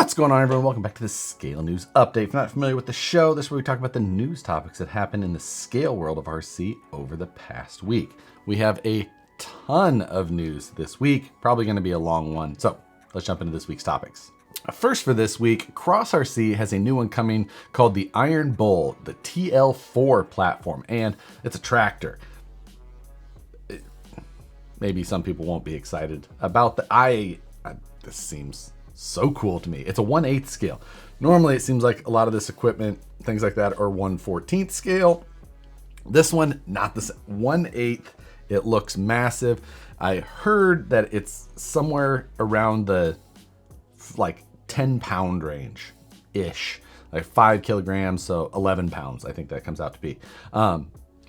What's going on, everyone? Welcome back to the Scale News Update. If you're not familiar with the show, this is where we talk about the news topics that happened in the scale world of RC over the past week. We have a ton of news this week, probably going to be a long one. So let's jump into this week's topics. First for this week, Cross RC has a new one coming called the Iron Bull, the TL4 platform, and it's a tractor. Maybe some people won't be excited about this seems so cool to me. It's a 1/8 scale. Normally it seems like a lot of this equipment, things like that, are 1/14 scale. This one, not the 1/8. It looks massive. I heard that it's somewhere around the like 10-pound range ish, like 5 kilograms, so 11 pounds. I think that comes out to be.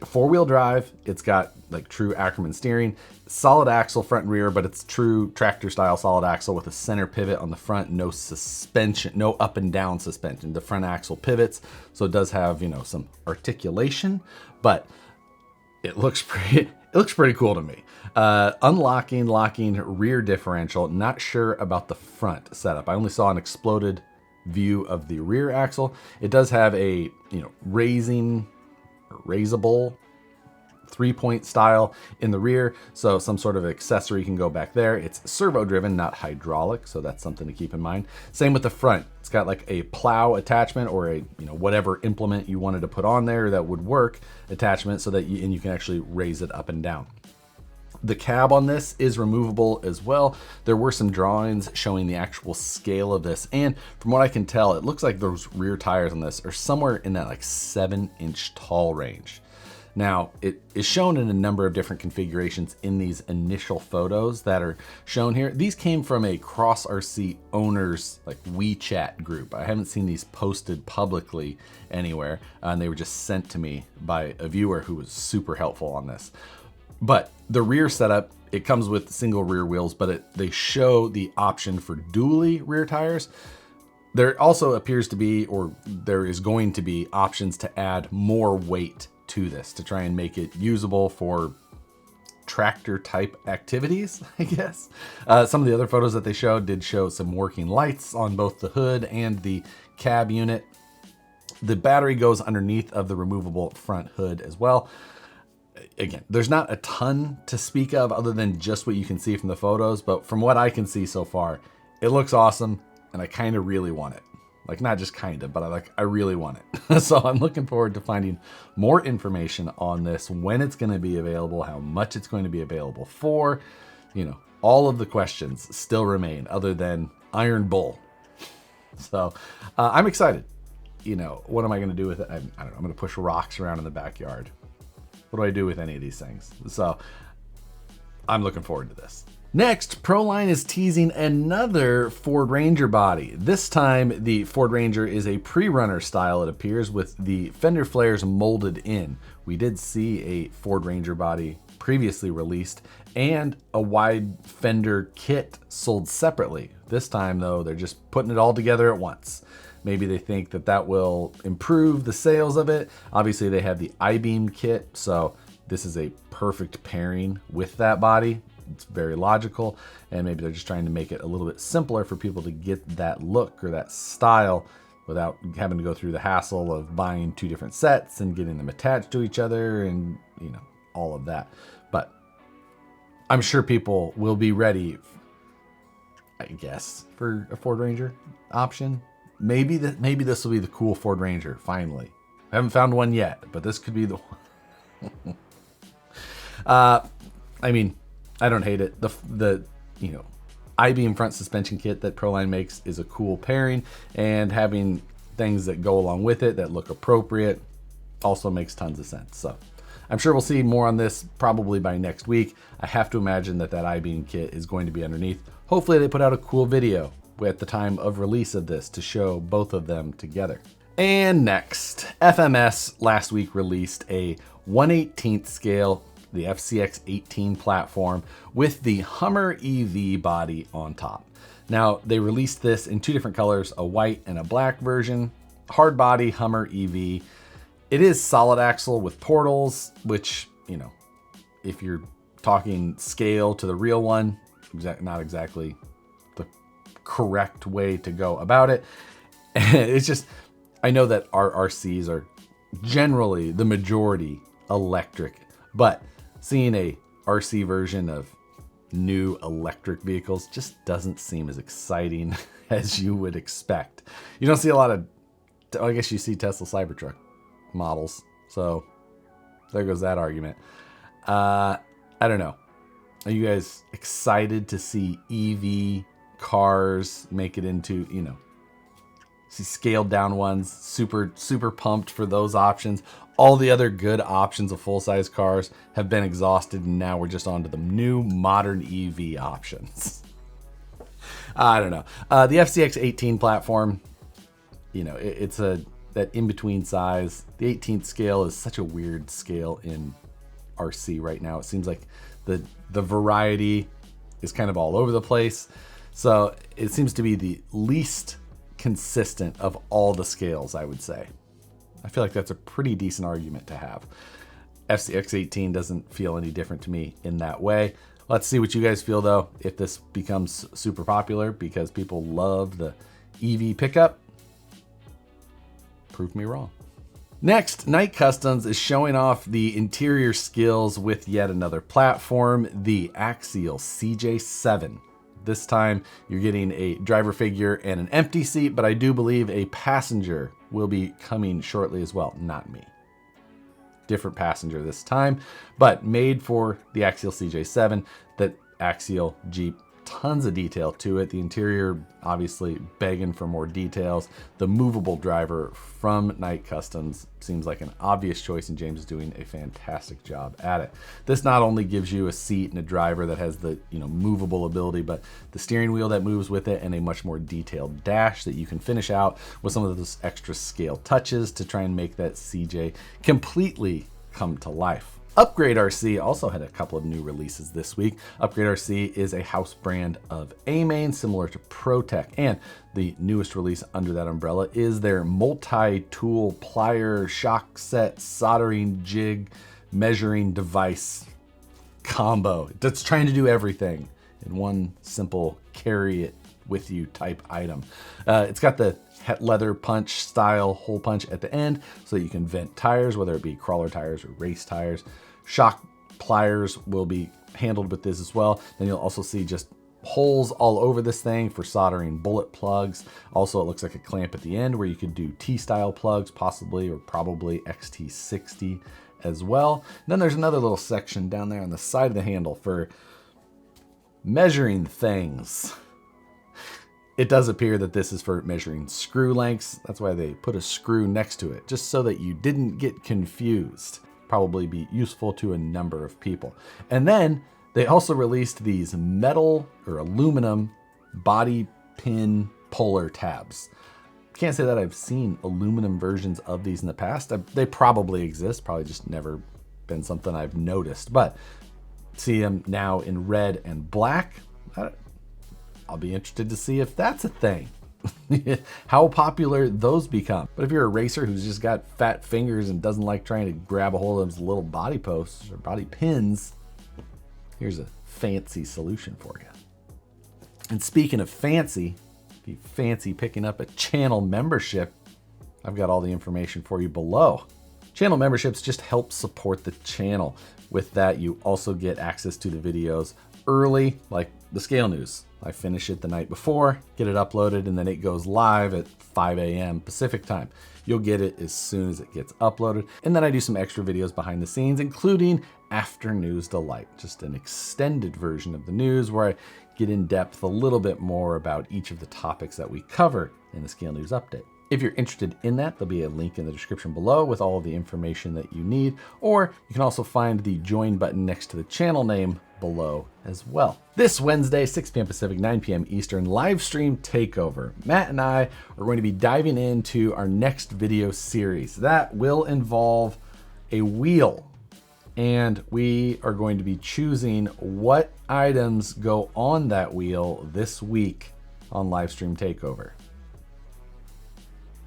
4-wheel drive. It's got like true Ackerman steering, solid axle front and rear, but it's true tractor style solid axle with a center pivot on the front, no suspension, no up and down suspension. The front axle pivots, so it does have, some articulation, but it looks pretty cool to me. Unlocking, locking, rear differential. Not sure about the front setup. I only saw an exploded view of the rear axle. It does have a, raisable 3-point style in the rear, so some sort of accessory can go back there. It's servo driven, not hydraulic, so that's something to keep in mind. Same with the front. It's got like a plow attachment or a whatever implement you wanted to put on there that would work attachment, so that you can actually raise it up and down. The cab on this is removable as well. There were some drawings showing the actual scale of this, and from what I can tell, it looks like those rear tires on this are somewhere in that like 7-inch tall range. Now, it is shown in a number of different configurations in these initial photos that are shown here. These came from a Cross RC owners like WeChat group. I haven't seen these posted publicly anywhere, and they were just sent to me by a viewer who was super helpful on this. But the rear setup, it comes with single rear wheels, but they show the option for dually rear tires. There also appears to be, or there is going to be, options to add more weight to this to try and make it usable for tractor type activities, I guess. Some of the other photos that they showed did show some working lights on both the hood and the cab unit. The battery goes underneath of the removable front hood as well. Again, there's not a ton to speak of other than just what you can see from the photos, but from what I can see so far, it looks awesome, and I kind of really want it. Like, not just kind of, but I really want it. So I'm looking forward to finding more information on this, when it's going to be available, how much it's going to be available for. All of the questions still remain other than Iron Bull. So I'm excited. What am I going to do with it? I don't know. I'm going to push rocks around in the backyard. What do I do with any of these things? So I'm looking forward to this. Next, Proline is teasing another Ford Ranger body. This time, the Ford Ranger is a pre-runner style, it appears, with the fender flares molded in. We did see a Ford Ranger body previously released and a wide fender kit sold separately. This time, though, they're just putting it all together at once. Maybe they think that will improve the sales of it. Obviously, they have the I-beam kit, so this is a perfect pairing with that body. It's very logical, and maybe they're just trying to make it a little bit simpler for people to get that look or that style without having to go through the hassle of buying 2 different sets and getting them attached to each other and, all of that. But I'm sure people will be ready, I guess, for a Ford Ranger option. Maybe this will be the cool Ford Ranger, finally. I haven't found one yet, but this could be the one. I don't hate it. The I-beam front suspension kit that Proline makes is a cool pairing, and having things that go along with it that look appropriate also makes tons of sense. So I'm sure we'll see more on this probably by next week. I have to imagine that I-beam kit is going to be underneath. Hopefully they put out a cool video at the time of release of this to show both of them together. And next, FMS last week released a 1/18 scale, the FCX18 platform with the Hummer EV body on top. Now, they released this in 2 different colors, a white and a black version. Hard body Hummer EV. It is solid axle with portals, which, if you're talking scale to the real one, not exactly the correct way to go about it. And it's just, I know that our RCs are generally the majority electric, but seeing a RC version of new electric vehicles just doesn't seem as exciting as you would expect. You don't see a lot of, I guess you see Tesla Cybertruck models, so there goes that argument. I don't know. Are you guys excited to see EV cars make it into, you know, see scaled down ones? Super pumped for those options. All the other good options of full-size cars have been exhausted, and now we're just on to the new modern EV options. I don't know. The FCX18 platform, you know, it's that in-between size. The 18th scale is such a weird scale in RC right now. It seems like the variety is kind of all over the place. So it seems to be the least consistent of all the scales, I would say. I feel like that's a pretty decent argument to have. FCX18 doesn't feel any different to me in that way. Let's see what you guys feel though, if this becomes super popular because people love the EV pickup. Prove me wrong. Next, Knight Customs is showing off the interior skills with yet another platform, the Axial CJ7. This time you're getting a driver figure and an empty seat, but I do believe a passenger will be coming shortly as well. Not me. Different passenger this time, but made for the Axial CJ7, that Axial Jeep. Tons of detail to it. The interior obviously begging for more details. The movable driver from Knight Customs seems like an obvious choice, and James is doing a fantastic job at it. This not only gives you a seat and a driver that has the, you know, movable ability, but the steering wheel that moves with it and a much more detailed dash that you can finish out with some of those extra scale touches to try and make that CJ completely come to life. Upgrade RC also had a couple of new releases this week. Upgrade RC is a house brand of A-Main similar to ProTech, and the newest release under that umbrella is their multi-tool plier, shock set, soldering jig, measuring device combo. That's trying to do everything in one simple carry it with you type item. It's got the leather punch style hole punch at the end so that you can vent tires, whether it be crawler tires or race tires. Shock pliers will be handled with this as well. Then you'll also see just holes all over this thing for soldering bullet plugs. Also, it looks like a clamp at the end where you could do T-style plugs, possibly or probably XT60 as well. And then there's another little section down there on the side of the handle for measuring things. It does appear that this is for measuring screw lengths. That's why they put a screw next to it, just so that you didn't get confused. Probably be useful to a number of people. And then they also released these metal or aluminum body pin puller tabs. Can't say that I've seen aluminum versions of these in the past. They probably exist, probably just never been something I've noticed, but see them now in red and black. I'll be interested to see if that's a thing. How popular those become. But if you're a racer who's just got fat fingers and doesn't like trying to grab a hold of those little body posts or body pins, here's a fancy solution for you. And speaking of fancy, if you fancy picking up a channel membership, I've got all the information for you below. Channel memberships just help support the channel. With that, you also get access to the videos early, like the scale news. I finish it the night before, get it uploaded, and then it goes live at 5 a.m. Pacific time. You'll get it as soon as it gets uploaded. And then I do some extra videos behind the scenes, including After News Delight, just an extended version of the news where I get in depth a little bit more about each of the topics that we cover in the Scale News Update. If you're interested in that, there'll be a link in the description below with all of the information that you need, or you can also find the join button next to the channel name below as well. This Wednesday, 6 p.m. Pacific, 9 p.m. Eastern, live stream takeover. Matt and I are going to be diving into our next video series. That will involve a wheel, and we are going to be choosing what items go on that wheel this week on live stream takeover.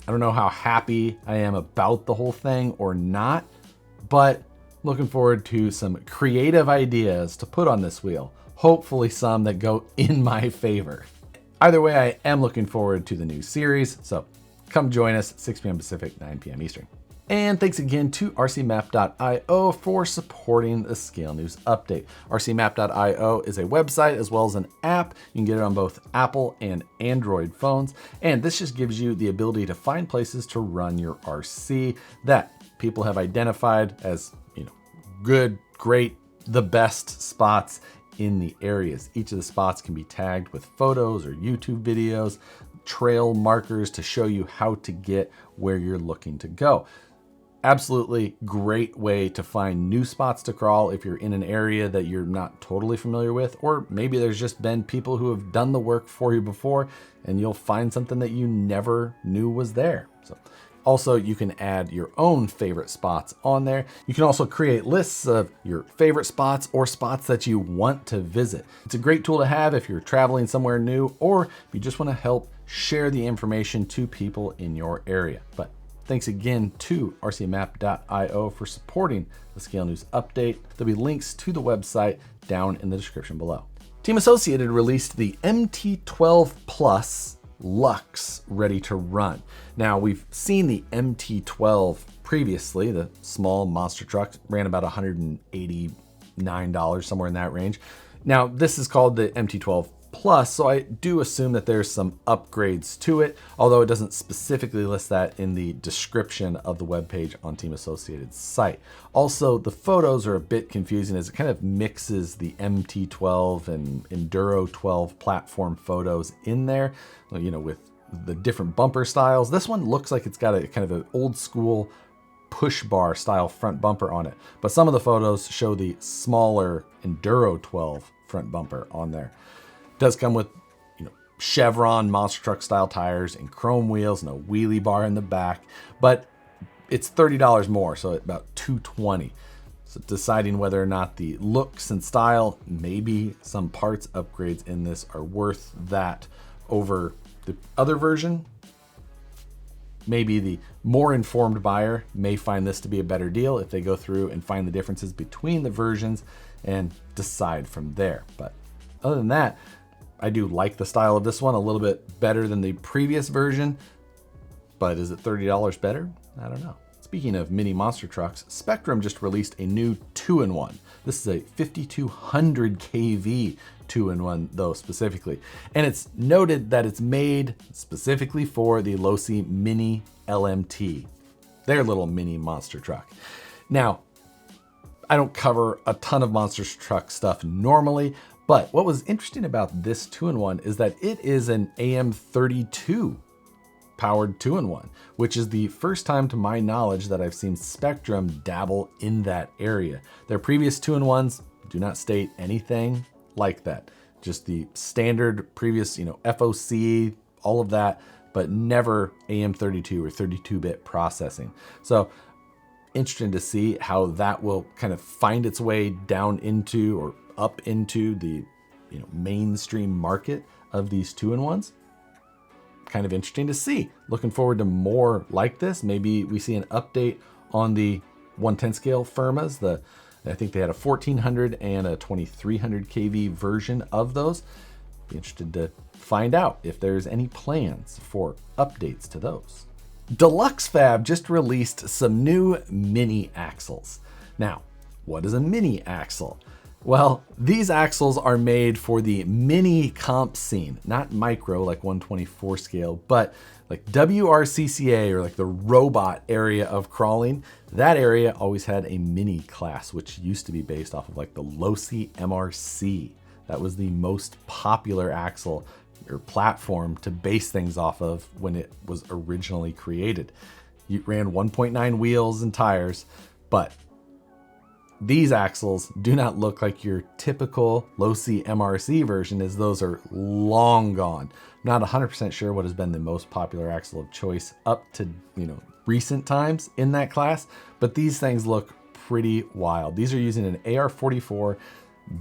I don't know how happy I am about the whole thing or not, but looking forward to some creative ideas to put on this wheel. Hopefully some that go in my favor. Either way, I am looking forward to the new series, so come join us, 6 p.m. Pacific, 9 p.m. Eastern. And thanks again to rcmap.io for supporting the Scale News update. rcmap.io is a website as well as an app. You can get it on both Apple and Android phones. And this just gives you the ability to find places to run your RC that people have identified as, good, great, the best spots in the areas. Each of the spots can be tagged with photos or YouTube videos, trail markers to show you how to get where you're looking to go. Absolutely great way to find new spots to crawl if you're in an area that you're not totally familiar with, or maybe there's just been people who have done the work for you before and you'll find something that you never knew was there. So also, you can add your own favorite spots on there. You can also create lists of your favorite spots or spots that you want to visit. It's a great tool to have if you're traveling somewhere new or if you just want to help share the information to people in your area. But thanks again to rcmap.io for supporting the Scale News update. There'll be links to the website down in the description below. Team Associated released the MT12 Plus Dlux ready to run. Now, we've seen the MT12 previously, the small monster truck, ran about $189, somewhere in that range. Now, this is called the MT12 Plus, so I do assume that there's some upgrades to it, although it doesn't specifically list that in the description of the webpage on Team Associated's site. Also, the photos are a bit confusing as it kind of mixes the MT12 and Enduro 12 platform photos in there, with the different bumper styles. This one looks like it's got a kind of an old school push bar style front bumper on it, but some of the photos show the smaller Enduro 12 front bumper on there. Does come with, Chevron monster truck style tires and chrome wheels and a wheelie bar in the back, but it's $30 more, so about $220. So deciding whether or not the looks and style, maybe some parts upgrades in this are worth that over the other version. Maybe the more informed buyer may find this to be a better deal if they go through and find the differences between the versions and decide from there. But other than that, I do like the style of this one a little bit better than the previous version, but is it $30 better? I don't know. Speaking of mini monster trucks, Spektrum just released a new 2-in-1. This is a 5200 kV 2-in-1 though specifically. And it's noted that it's made specifically for the Losi Mini LMT, their little mini monster truck. Now, I don't cover a ton of monster truck stuff normally, but what was interesting about this 2-in-1 is that it is an AM32 powered 2-in-1, which is the first time to my knowledge that I've seen Spektrum dabble in that area. Their previous 2-in-1s do not state anything like that. Just the standard previous, FOC, all of that, but never AM32 or 32-bit processing. So interesting to see how that will kind of find its way down into or up into the mainstream market of these 2-in-1s. Kind of interesting to see. Looking forward to more like this. Maybe we see an update on the 110 scale Firmas. I think they had a 1400 and a 2300 kV version of those. Be interested to find out if there's any plans for updates to those. Deluxe Fab just released some new mini axles. Now, what is a mini axle? Well, these axles are made for the mini comp scene, not micro like 124 scale, but like WRCCA or like the robot area of crawling. That area always had a mini class, which used to be based off of like the Losi MRC. That was the most popular axle or platform to base things off of when it was originally created. You ran 1.9 wheels and tires, but these axles do not look like your typical Losi MRC version, as those are long gone. I'm not 100% sure what has been the most popular axle of choice up to recent times in that class, but these things look pretty wild. These are using an AR44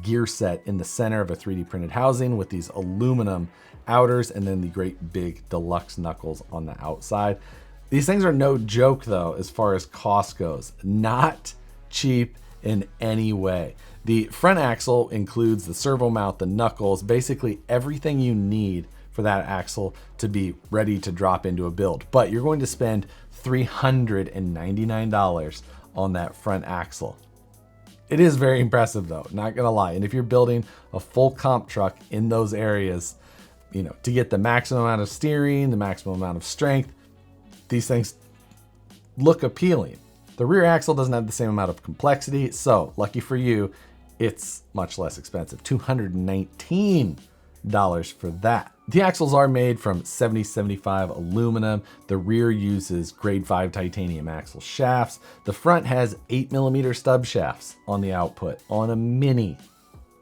gear set in the center of a 3D printed housing with these aluminum outers and then the great big deluxe knuckles on the outside. These things are no joke though, as far as cost goes. Not cheap in any way. The front axle includes the servo mount, the knuckles, basically everything you need for that axle to be ready to drop into a build. But you're going to spend $399 on that front axle. It is very impressive though, not gonna lie. And if you're building a full comp truck in those areas, you know, to get the maximum amount of steering, the maximum amount of strength, these things look appealing. The rear axle doesn't have the same amount of complexity, so lucky for you, it's much less expensive, $219 for that. The axles are made from 70-75 aluminum. The rear uses grade 5 titanium axle shafts. The front has 8mm stub shafts on the output on a Mini.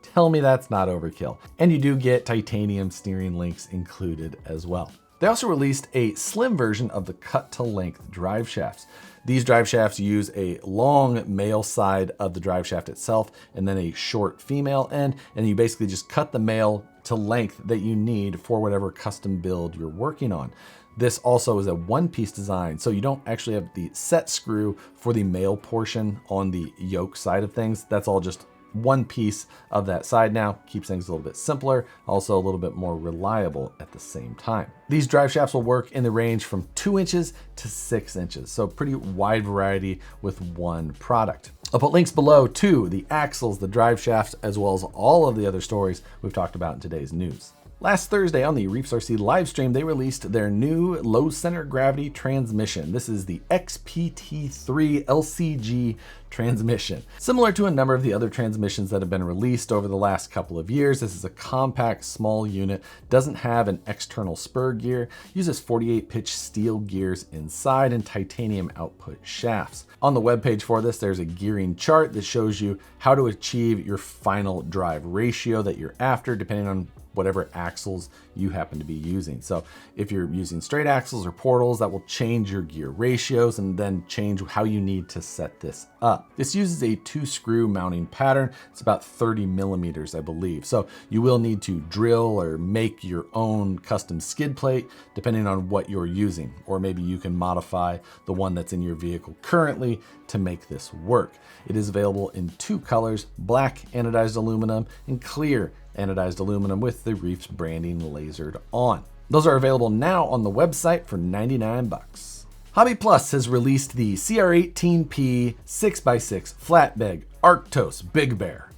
Tell me that's not overkill. And you do get titanium steering links included as well. They also released a slim version of the cut-to-length drive shafts. These drive shafts use a long male side of the drive shaft itself and then a short female end, and you basically just cut the male to length that you need for whatever custom build you're working on. This also is a one-piece design, so you don't actually have the set screw for the male portion on the yoke side of things. That's all just one piece of that side now. Keeps things a little bit simpler, also a little bit more reliable at the same time. These drive shafts will work in the range from 2 inches to 6 inches, so pretty wide variety with one product. I'll put links below to the axles, the drive shafts, as well as all of the other stories we've talked about in today's news. Last Thursday on the Reefs RC live stream, they released their new low center gravity transmission. This is the XPT3 LCG transmission. Similar to a number of the other transmissions that have been released over the last couple of years, this is a compact, small unit, doesn't have an external spur gear, uses 48 pitch steel gears inside and titanium output shafts. On the webpage for this, there's a gearing chart that shows you how to achieve your final drive ratio that you're after, depending on whatever axles you happen to be using. So if you're using straight axles or portals, that will change your gear ratios and then change how you need to set this up. This uses a 2-screw mounting pattern. It's about 30mm, I believe. So you will need to drill or make your own custom skid plate depending on what you're using, or maybe you can modify the one that's in your vehicle currently to make this work. It is available in 2 colors, black anodized aluminum and clear anodized aluminum with the Reefs branding lasered on. Those are available now on the website for 99 bucks. Hobby Plus has released the CR18P 6x6 flatbed Arctos Big Bear.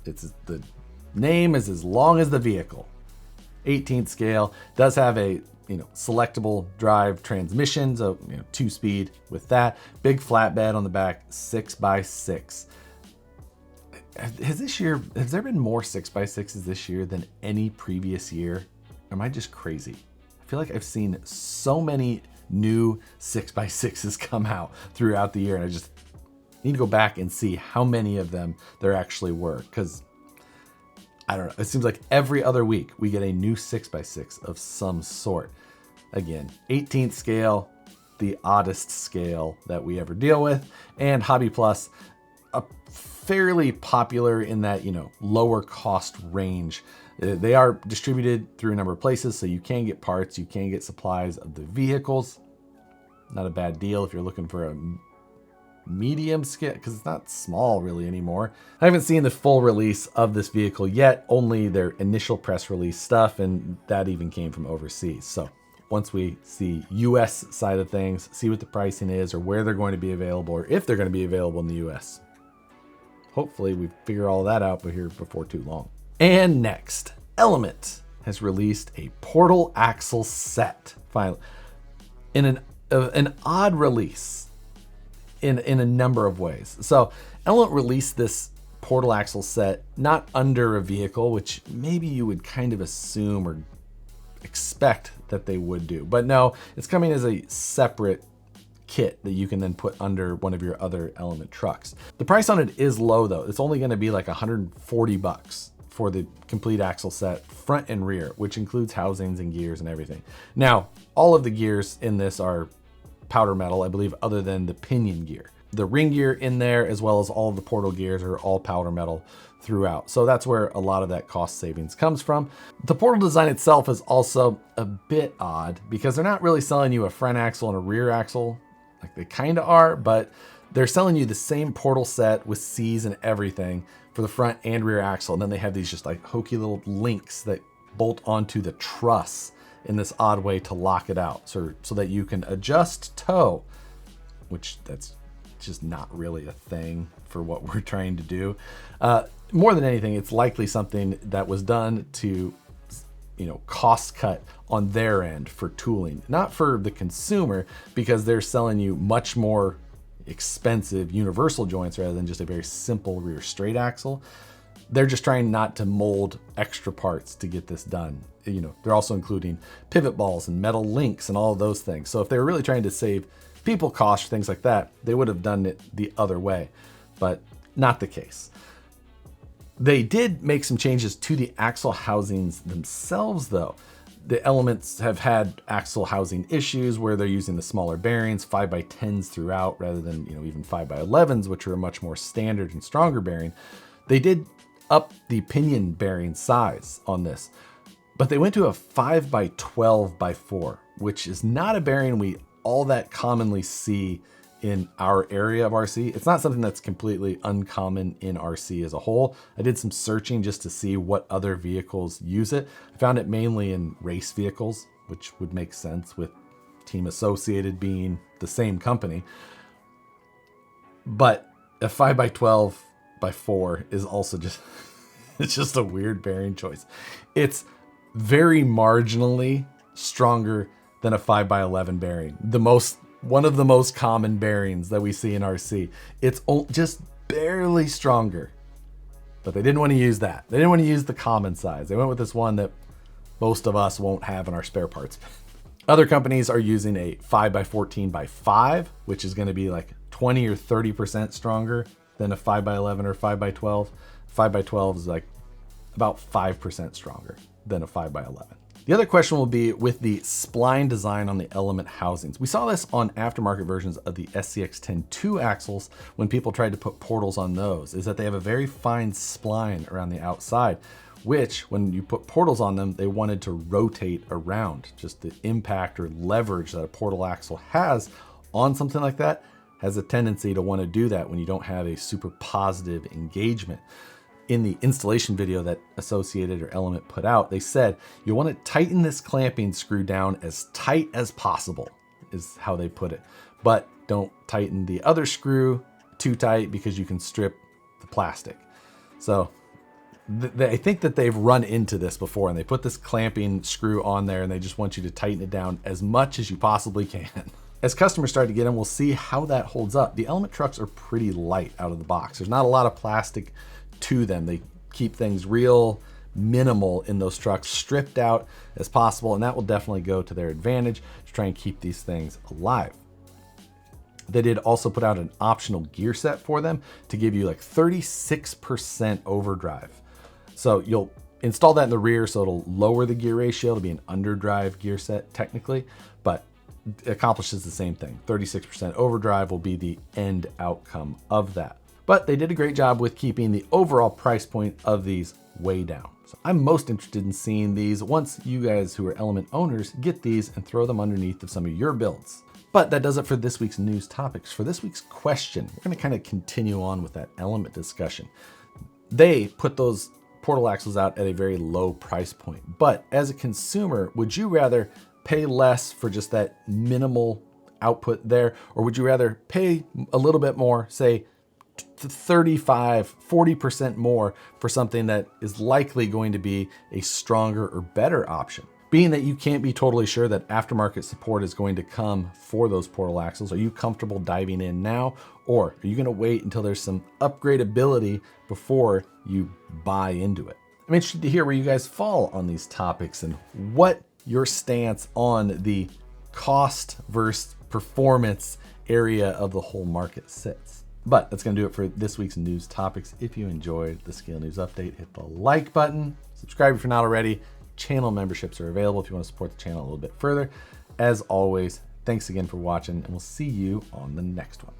The name is as long as the vehicle. 18th scale, does have a selectable drive transmission, so 2-speed with that. Big flatbed on the back, 6x6. Has there been more 6x6s this year than any previous year? Am I just crazy? I feel like I've seen so many new 6x6s come out throughout the year, and I just need to go back and see how many of them there actually were, because I don't know. It seems like every other week we get a new 6x6 of some sort. Again, 18th scale, the oddest scale that we ever deal with, and Hobby Plus, a fairly popular in that, lower cost range. They are distributed through a number of places, so you can get parts, you can get supplies of the vehicles. Not a bad deal if you're looking for a medium scale, because it's not small really anymore. I haven't seen the full release of this vehicle yet, only their initial press release stuff, and that even came from overseas. So once we see US side of things, see what the pricing is or where they're going to be available, or if they're going to be available in the US. Hopefully we figure all that out here before too long. And next, Element has released a portal axle set. Finally, in an odd release in a number of ways. So Element released this portal axle set not under a vehicle, which maybe you would kind of assume or expect that they would do. But no, it's coming as a separate kit that you can then put under one of your other Element trucks. The price on it is low though. It's only going to be like 140 bucks for the complete axle set, front and rear, which includes housings and gears and everything. Now, all of the gears in this are powder metal, I believe, other than the pinion gear. The ring gear in there, as well as all of the portal gears, are all powder metal throughout. So that's where a lot of that cost savings comes from. The portal design itself is also a bit odd because they're not really selling you a front axle and a rear axle. Like they kind of are, but they're selling you the same portal set with C's and everything for the front and rear axle. And then they have these just like hokey little links that bolt onto the truss in this odd way to lock it out, so that you can adjust toe, which that's just not really a thing for what we're trying to do. More than anything, it's likely something that was done to, cost cut on their end for tooling, not for the consumer, because they're selling you much more expensive universal joints rather than just a very simple rear straight axle. They're just trying not to mold extra parts to get this done. They're also including pivot balls and metal links and all of those things. So if they were really trying to save people cost, things like that, they would have done it the other way, but not the case. They did make some changes to the axle housings themselves though. The Elements have had axle housing issues where they're using the smaller bearings, 5x10s throughout, rather than even 5x11s, which are a much more standard and stronger bearing. They did up the pinion bearing size on this, but they went to a 5x12x4, which is not a bearing we all that commonly see in our area of RC. It's not something that's completely uncommon in RC as a whole. I did some searching just to see what other vehicles use it. I found it mainly in race vehicles, which would make sense with Team Associated being the same company. But a 5x12x4 is also just, it's just a weird bearing choice. It's very marginally stronger than a 5x11 bearing. One of the most common bearings that we see in RC. It's just barely stronger, but they didn't want to use that. They didn't want to use the common size. They went with this one that most of us won't have in our spare parts. Other companies are using a 5x14x5, which is going to be like 20 or 30% stronger than a 5x11 or 5x12. 5x12 is like about 5% stronger than a 5x11. The other question will be with the spline design on the element housings. We saw this on aftermarket versions of the SCX-10-2 axles when people tried to put portals on those, is that they have a very fine spline around the outside, which when you put portals on them, they wanted to rotate around. Just the impact or leverage that a portal axle has on something like that has a tendency to want to do that when you don't have a super positive engagement. In the installation video that Associated or Element put out, they said you want to tighten this clamping screw down as tight as possible, is how they put it. But don't tighten the other screw too tight because you can strip the plastic. So I think that they've run into this before and they put this clamping screw on there and they just want you to tighten it down as much as you possibly can. As customers start to get in, we'll see how that holds up. The Element trucks are pretty light out of the box. There's not a lot of plastic to them. They keep things real minimal in those trucks, stripped out as possible, and that will definitely go to their advantage to try and keep these things alive. They did also put out an optional gear set for them to give you like 36% overdrive. So you'll install that in the rear, so it'll lower the gear ratio. It'll be an underdrive gear set technically, but it accomplishes the same thing. 36% overdrive will be the end outcome of that. But they did a great job with keeping the overall price point of these way down. So I'm most interested in seeing these once you guys who are Element owners get these and throw them underneath of some of your builds. But that does it for this week's news topics. For this week's question, we're going to kind of continue on with that Element discussion. They put those portal axles out at a very low price point. But as a consumer, would you rather pay less for just that minimal output there? Or would you rather pay a little bit more, say 35, 40% more for something that is likely going to be a stronger or better option? Being that you can't be totally sure that aftermarket support is going to come for those portal axles, are you comfortable diving in now? Or are you going to wait until there's some upgradability before you buy into it? I'm interested to hear where you guys fall on these topics and what your stance on the cost versus performance area of the whole market sits. But that's going to do it for this week's news topics. If you enjoyed the Scale News Update, hit the like button, subscribe if you're not already. Channel memberships are available if you want to support the channel a little bit further. As always, thanks again for watching, and we'll see you on the next one.